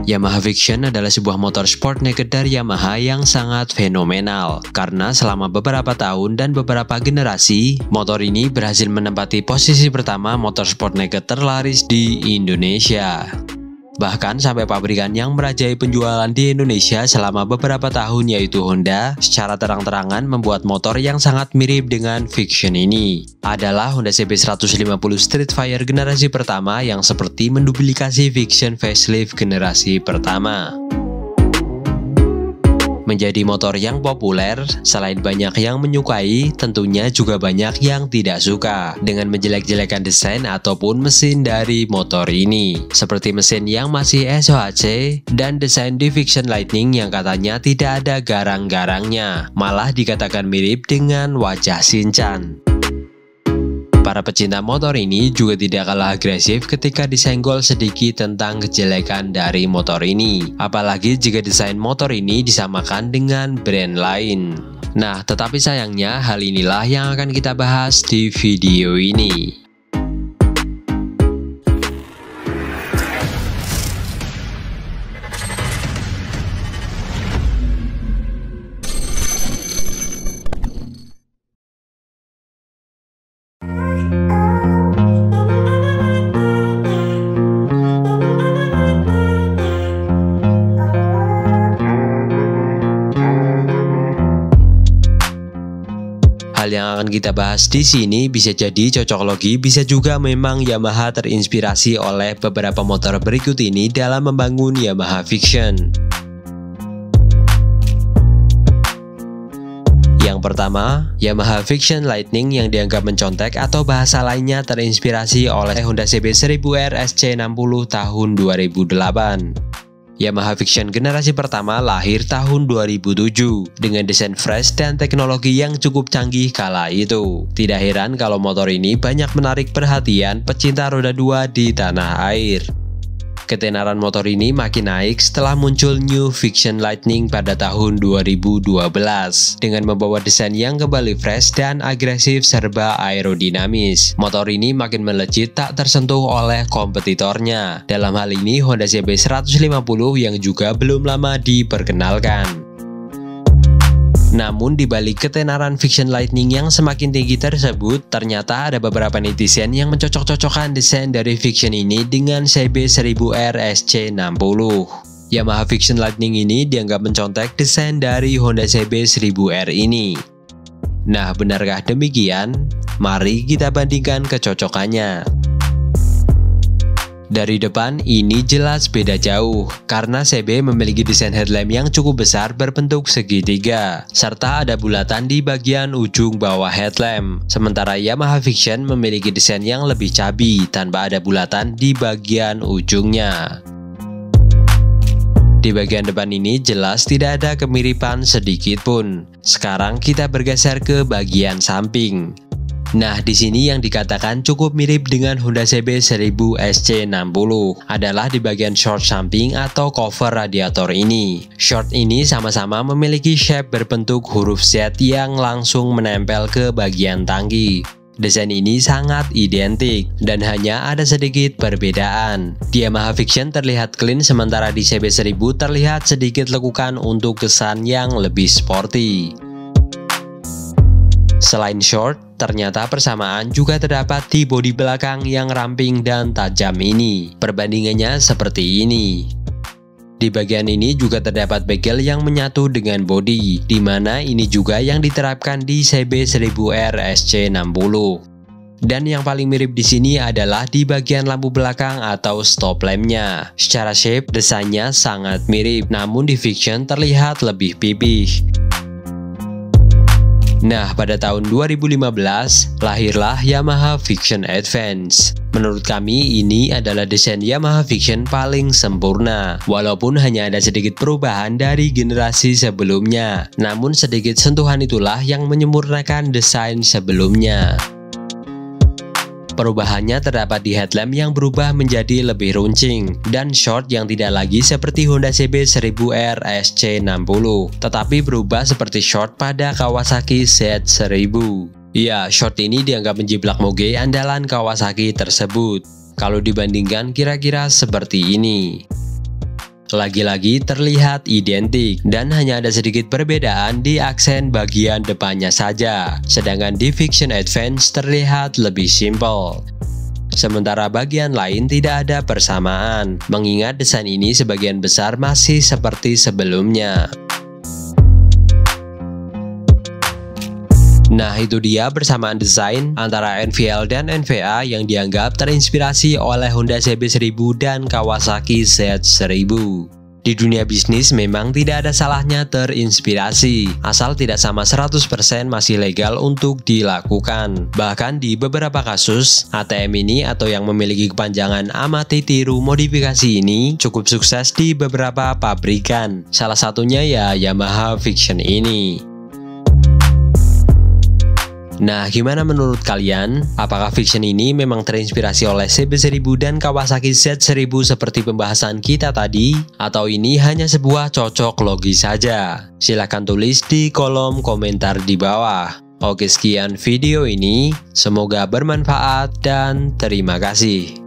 Yamaha Fiction adalah sebuah motor sport naked dari Yamaha yang sangat fenomenal karena selama beberapa tahun dan beberapa generasi, motor ini berhasil menempati posisi pertama motor sport naked terlaris di Indonesia. Bahkan sampai pabrikan yang merajai penjualan di Indonesia selama beberapa tahun yaitu Honda secara terang-terangan membuat motor yang sangat mirip dengan Fiction ini. Adalah Honda CB 150 Streetfire generasi pertama yang seperti menduplikasi Fiction facelift generasi pertama. Menjadi motor yang populer, selain banyak yang menyukai, tentunya juga banyak yang tidak suka dengan menjelek-jelekan desain ataupun mesin dari motor ini. Seperti mesin yang masih SOHC dan desain di Fiction Lightning yang katanya tidak ada garang-garangnya, malah dikatakan mirip dengan wajah Shinchan. Para pecinta motor ini juga tidak kalah agresif ketika disenggol sedikit tentang kejelekan dari motor ini. Apalagi jika desain motor ini disamakan dengan brand lain. Nah, tetapi sayangnya hal inilah yang akan kita bahas di video ini. Hal yang akan kita bahas di sini bisa jadi cocok logi, bisa juga memang Yamaha terinspirasi oleh beberapa motor berikut ini dalam membangun Yamaha Fiction. Yang pertama, Yamaha Fiction Lightning yang dianggap mencontek atau bahasa lainnya terinspirasi oleh Honda CB 1000R SC60 tahun 2008. Yamaha Fiction generasi pertama lahir tahun 2007 dengan desain fresh dan teknologi yang cukup canggih kala itu. Tidak heran kalau motor ini banyak menarik perhatian pecinta roda 2 di tanah air. Ketenaran motor ini makin naik setelah muncul New Fiction Lightning pada tahun 2012 dengan membawa desain yang kembali fresh dan agresif serba aerodinamis. Motor ini makin melejit tak tersentuh oleh kompetitornya. Dalam hal ini Honda CB 150 yang juga belum lama diperkenalkan. Namun dibalik ketenaran Fiction Lightning yang semakin tinggi tersebut, ternyata ada beberapa netizen yang mencocok-cocokkan desain dari Fiction ini dengan CB 1000R SC60. Yamaha Fiction Lightning ini dianggap mencontek desain dari Honda CB 1000R ini. Nah, benarkah demikian? Mari kita bandingkan kecocokannya. Dari depan ini jelas beda jauh karena CB memiliki desain headlamp yang cukup besar berbentuk segitiga serta ada bulatan di bagian ujung bawah headlamp. Sementara Yamaha Fiction memiliki desain yang lebih cabi tanpa ada bulatan di bagian ujungnya. Di bagian depan ini jelas tidak ada kemiripan sedikit pun. Sekarang kita bergeser ke bagian samping. Nah, di sini yang dikatakan cukup mirip dengan Honda CB 1000 SC60 adalah di bagian short samping atau cover radiator ini. Short ini sama-sama memiliki shape berbentuk huruf Z yang langsung menempel ke bagian tangki. Desain ini sangat identik dan hanya ada sedikit perbedaan. Di Yamaha Fiction terlihat clean sementara di CB 1000 terlihat sedikit lekukan untuk kesan yang lebih sporty. Selain short, ternyata persamaan juga terdapat di bodi belakang yang ramping dan tajam ini. Perbandingannya seperti ini. Di bagian ini juga terdapat bezel yang menyatu dengan bodi, di mana ini juga yang diterapkan di CB 1000R SC60. Dan yang paling mirip di sini adalah di bagian lampu belakang atau stop lampnya. Secara shape, desainnya sangat mirip, namun di Fiction terlihat lebih pipih. Nah, pada tahun 2015, lahirlah Yamaha Fiction Advance. Menurut kami, ini adalah desain Yamaha Fiction paling sempurna. Walaupun hanya ada sedikit perubahan dari generasi sebelumnya, namun sedikit sentuhan itulah yang menyempurnakan desain sebelumnya. Perubahannya terdapat di headlamp yang berubah menjadi lebih runcing dan short yang tidak lagi seperti Honda CB 1000R SC60, tetapi berubah seperti short pada Kawasaki Z1000. Ya, short ini dianggap menjiplak moge andalan Kawasaki tersebut. Kalau dibandingkan kira-kira seperti ini. Lagi-lagi terlihat identik dan hanya ada sedikit perbedaan di aksen bagian depannya saja. Sedangkan di Fiction Advance terlihat lebih simpel. Sementara bagian lain tidak ada persamaan, mengingat desain ini sebagian besar masih seperti sebelumnya. Nah, itu dia persamaan desain antara NVL dan NVA yang dianggap terinspirasi oleh Honda CB1000 dan Kawasaki Z1000. Di dunia bisnis memang tidak ada salahnya terinspirasi, asal tidak sama 100% masih legal untuk dilakukan. Bahkan di beberapa kasus, ATM ini atau yang memiliki kepanjangan amati tiru modifikasi ini cukup sukses di beberapa pabrikan. Salah satunya ya Yamaha Fiction ini. Nah, gimana menurut kalian? Apakah Fiction ini memang terinspirasi oleh CB1000 dan Kawasaki Z1000 seperti pembahasan kita tadi? Atau ini hanya sebuah cocok logi saja? Silahkan tulis di kolom komentar di bawah. Oke, sekian video ini. Semoga bermanfaat dan terima kasih.